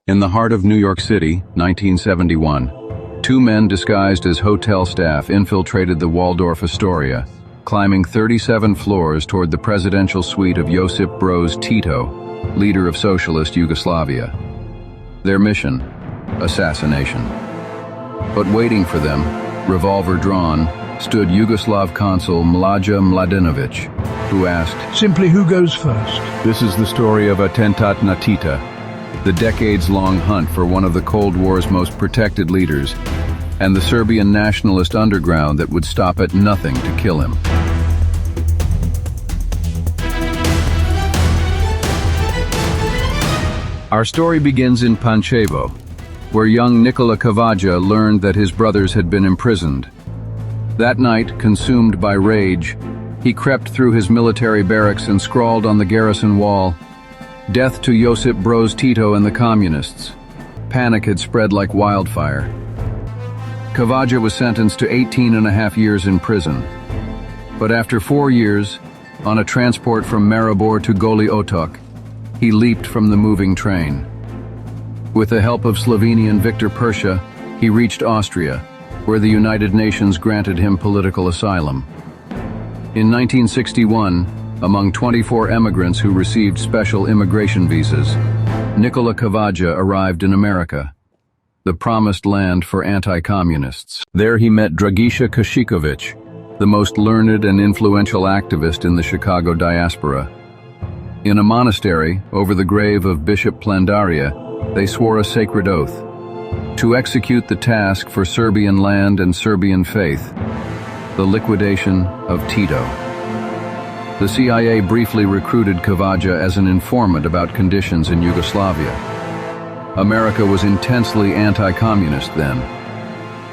In the heart of New York City, 1971, two men disguised as hotel staff infiltrated the Waldorf Astoria, climbing 37 floors toward the presidential suite of Josip Broz Tito, leader of socialist Yugoslavia. Their mission: assassination. But waiting for them, revolver drawn, stood Yugoslav consul Mlađa Mladenović, who asked, "Simply, who goes first?" This is the story of Attentat na Tita, the decades-long hunt for one of the Cold War's most protected leaders, and the Serbian nationalist underground that would stop at nothing to kill him. Our story begins in Pančevo, where young Nikola Kavaja learned that his brothers had been imprisoned. That night, consumed by rage, he crept through his military barracks and scrawled on the garrison wall, "Death to Josip Broz Tito and the communists." Panic had spread like wildfire. Kavaja was sentenced to 18.5 years in prison. But after 4 years, on a transport from Maribor to Goli Otok, he leaped from the moving train. With the help of Slovenian Viktor Persha, he reached Austria, where the United Nations granted him political asylum. In 1961, among 24 emigrants who received special immigration visas, Nikola Kavaja arrived in America, the promised land for anti-communists. There he met Dragiša Kašiković, the most learned and influential activist in the Chicago diaspora. In a monastery, over the grave of Bishop Plendaria, they swore a sacred oath: to execute the task for Serbian land and Serbian faith, the liquidation of Tito. The CIA briefly recruited Kavaja as an informant about conditions in Yugoslavia. America was intensely anti-communist then,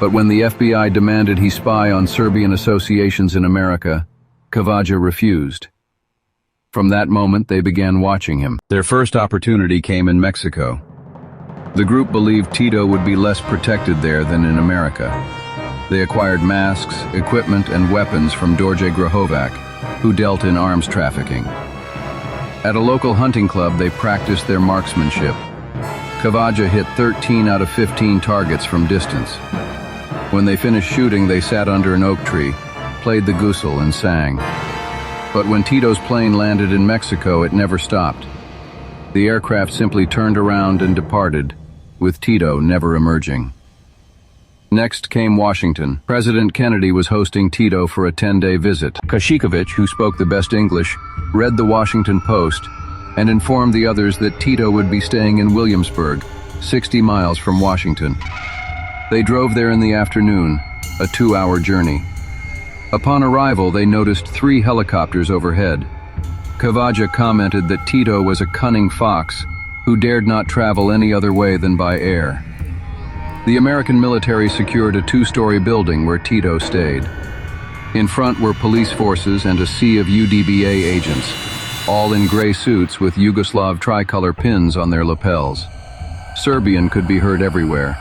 but when the FBI demanded he spy on Serbian associations in America, Kavaja refused. From that moment, they began watching him. Their first opportunity came in Mexico. The group believed Tito would be less protected there than in America. They acquired masks, equipment, and weapons from Dorje Grahovac, who dealt in arms trafficking. At a local hunting club, they practiced their marksmanship. Kavaja hit 13 out of 15 targets from distance. When they finished shooting, they sat under an oak tree, played the gusel, and sang. But when Tito's plane landed in Mexico, it never stopped. The aircraft simply turned around and departed, with Tito never emerging. Next came Washington. President Kennedy was hosting Tito for a 10-day visit. Kašiković, who spoke the best English, read the Washington Post and informed the others that Tito would be staying in Williamsburg, 60 miles from Washington. They drove there in the afternoon, a 2-hour journey. Upon arrival, they noticed 3 helicopters overhead. Kavaja commented that Tito was a cunning fox who dared not travel any other way than by air. The American military secured a 2-story building where Tito stayed. In front were police forces and a sea of UDBA agents, all in gray suits with Yugoslav tricolor pins on their lapels. Serbian could be heard everywhere.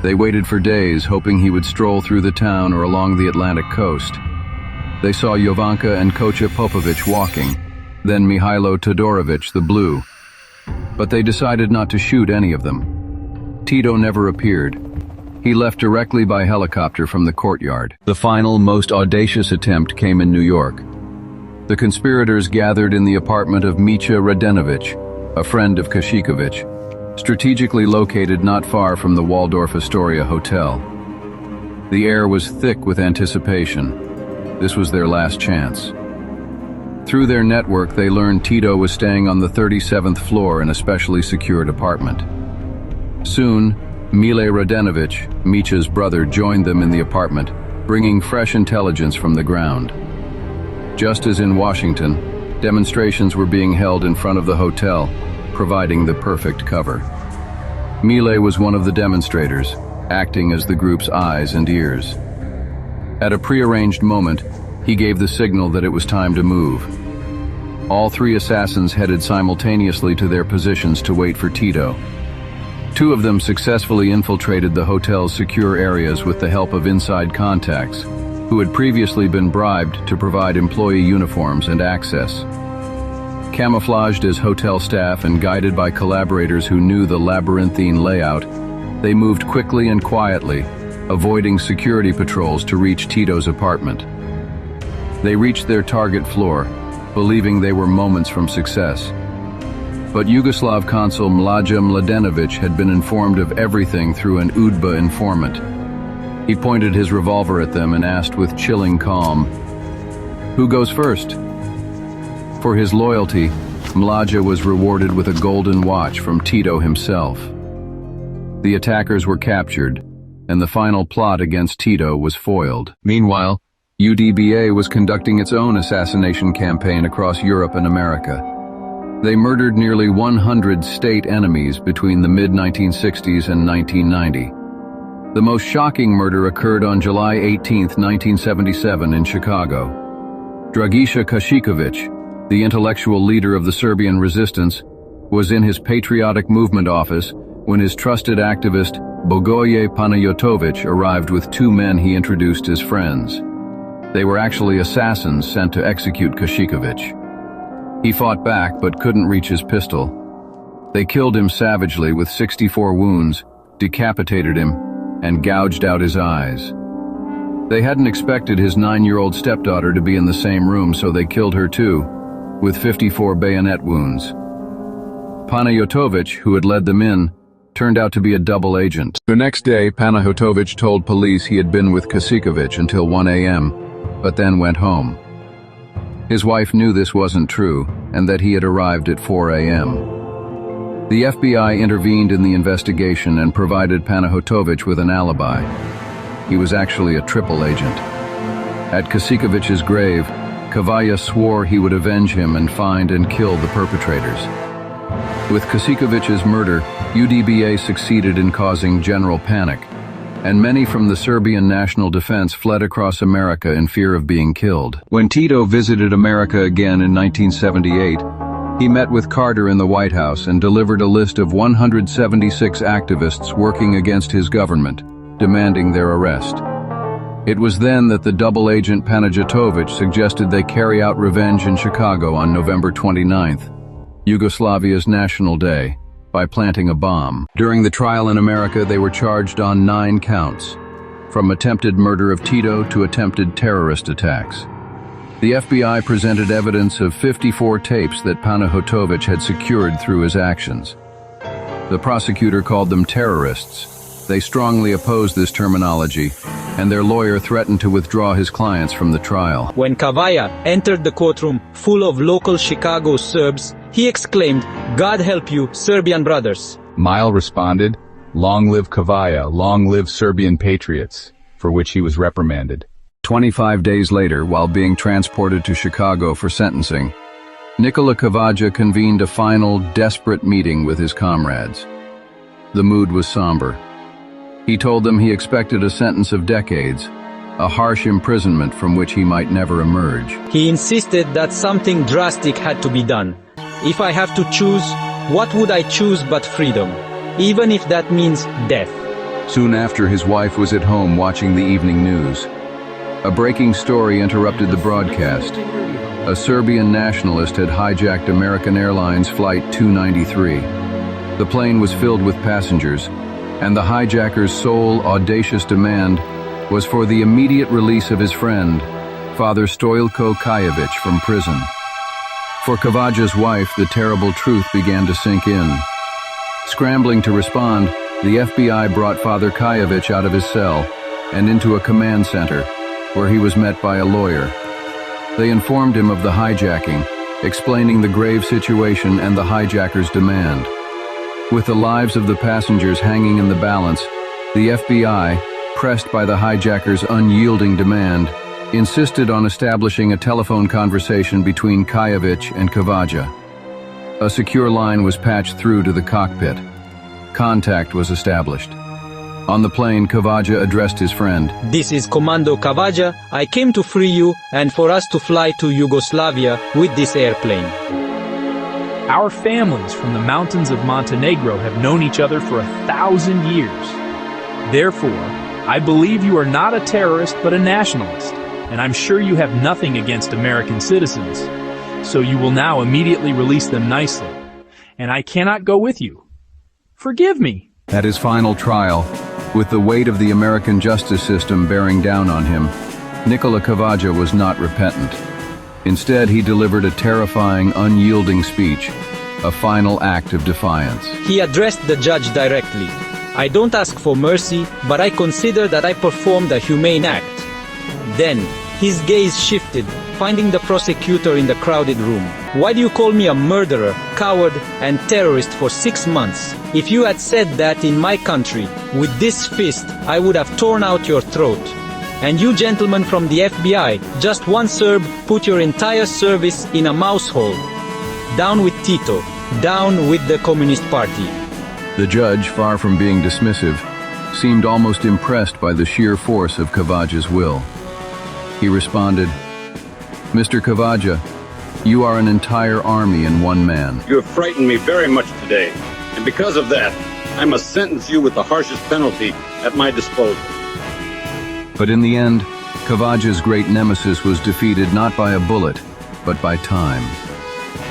They waited for days, hoping he would stroll through the town or along the Atlantic coast. They saw Jovanka and Kocha Popović walking, then Mihailo Todorović the Blue. But they decided not to shoot any of them. Tito never appeared. He left directly by helicopter from the courtyard. The final, most audacious attempt came in New York. The conspirators gathered in the apartment of Mića Radenović, a friend of Kašiković, strategically located not far from the Waldorf Astoria hotel. The air was thick with anticipation. This was their last chance. Through their network, they learned Tito was staying on the 37th floor in a specially secured apartment. Soon, Mile Radenović, Mića's brother, joined them in the apartment, bringing fresh intelligence from the ground. Just as in Washington, demonstrations were being held in front of the hotel, providing the perfect cover. Mile was one of the demonstrators, acting as the group's eyes and ears. At a prearranged moment, he gave the signal that it was time to move. All 3 assassins headed simultaneously to their positions to wait for Tito. 2 of them successfully infiltrated the hotel's secure areas with the help of inside contacts, who had previously been bribed to provide employee uniforms and access. Camouflaged as hotel staff and guided by collaborators who knew the labyrinthine layout, they moved quickly and quietly, avoiding security patrols to reach Tito's apartment. They reached their target floor, believing they were moments from success. But Yugoslav consul Mlađa Mladenović had been informed of everything through an UDBA informant. He pointed his revolver at them and asked with chilling calm, "Who goes first?" For his loyalty, Mlađa was rewarded with a golden watch from Tito himself. The attackers were captured, and the final plot against Tito was foiled. Meanwhile, UDBA was conducting its own assassination campaign across Europe and America. They murdered nearly 100 state enemies between the mid-1960s and 1990. The most shocking murder occurred on July 18, 1977 in Chicago. Dragiša Kašiković, the intellectual leader of the Serbian resistance, was in his patriotic movement office when his trusted activist Bogoje Panayotović arrived with two men he introduced as friends. They were actually assassins sent to execute Kašiković. He fought back but couldn't reach his pistol. They killed him savagely with 64 wounds, decapitated him, and gouged out his eyes. They hadn't expected his 9-year-old stepdaughter to be in the same room, so they killed her too, with 54 bayonet wounds. Panayotović, who had led them in, turned out to be a double agent. The next day, Panayotović told police he had been with Kašiković until 1 a.m., but then went home. His wife knew this wasn't true, and that he had arrived at 4 a.m. The FBI intervened in the investigation and provided Panayotović with an alibi. He was actually a triple agent. At Kašiković's grave, Kavaja swore he would avenge him and find and kill the perpetrators. With Kašiković's murder, UDBA succeeded in causing general panic, and many from the Serbian National Defense fled across America in fear of being killed. When Tito visited America again in 1978, he met with Carter in the White House and delivered a list of 176 activists working against his government, demanding their arrest. It was then that the double agent Panayotović suggested they carry out revenge in Chicago on November 29th, Yugoslavia's National Day, by planting a bomb. During the trial in America, they were charged on 9 counts, from attempted murder of Tito to attempted terrorist attacks. The FBI presented evidence of 54 tapes that Panayotović had secured through his actions. The prosecutor called them terrorists. They strongly opposed this terminology, and their lawyer threatened to withdraw his clients from the trial. When Kavaja entered the courtroom full of local Chicago Serbs, he exclaimed, "God help you, Serbian brothers." Mile responded, "Long live Kavaja, long live Serbian patriots," for which he was reprimanded. 25 days later, while being transported to Chicago for sentencing, Nikola Kavaja convened a final, desperate meeting with his comrades. The mood was somber. He told them he expected a sentence of decades, a harsh imprisonment from which he might never emerge. He insisted that something drastic had to be done. If I have to choose, what would I choose but freedom, even if that means death? Soon after, his wife was at home watching the evening news. A breaking story interrupted the broadcast. A Serbian nationalist had hijacked American Airlines Flight 293. The plane was filled with passengers, and the hijacker's sole audacious demand was for the immediate release of his friend, Father Stojko Kajević, from prison. For Kavaja's wife, the terrible truth began to sink in. Scrambling to respond, the FBI brought Father Kajević out of his cell and into a command center, where he was met by a lawyer. They informed him of the hijacking, explaining the grave situation and the hijacker's demand. With the lives of the passengers hanging in the balance, the FBI, pressed by the hijacker's unyielding demand, insisted on establishing a telephone conversation between Kajević and Kavaja. A secure line was patched through to the cockpit. Contact was established. On the plane, Kavaja addressed his friend. "This is Commando Kavaja. I came to free you and for us to fly to Yugoslavia with this airplane. Our families from the mountains of Montenegro have known each other for 1,000 years. Therefore, I believe you are not a terrorist but a nationalist, and I'm sure you have nothing against American citizens. so you will now immediately release them nicely. And I cannot go with you. Forgive me. At his final trial, with the weight of the American justice system bearing down on him, Nicola Kavaja was not repentant. Instead, he delivered a terrifying, unyielding speech, a final act of defiance. He addressed the judge directly. I don't ask for mercy, but I consider that I performed a humane act. Then, his gaze shifted, finding the prosecutor in the crowded room. Why do you call me a murderer, coward, and terrorist for 6 months? If you had said that in my country, with this fist, I would have torn out your throat. And you gentlemen from the FBI, just one Serb, put your entire service in a mouse hole. Down with Tito, down with the Communist Party. The judge, far from being dismissive, seemed almost impressed by the sheer force of Kavaja's will. He responded, "Mr. Kavaja, you are an entire army in one man." You have frightened me very much today, and because of that, I must sentence you with the harshest penalty at my disposal. But in the end, Kavaja's great nemesis was defeated not by a bullet, but by time.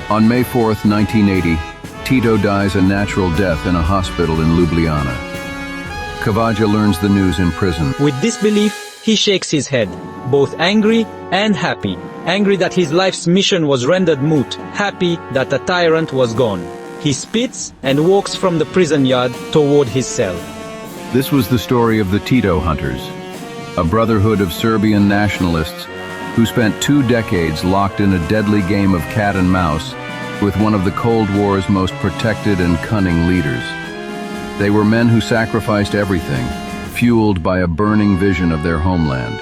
On May 4th, 1980, Tito dies a natural death in a hospital in Ljubljana. Kavaja learns the news in prison. With disbelief, he shakes his head, both angry and happy. Angry that his life's mission was rendered moot, happy that the tyrant was gone. He spits and walks from the prison yard toward his cell. This was the story of the Tito Hunters, a brotherhood of Serbian nationalists who spent 2 decades locked in a deadly game of cat and mouse with one of the Cold War's most protected and cunning leaders. They were men who sacrificed everything, fueled by a burning vision of their homeland.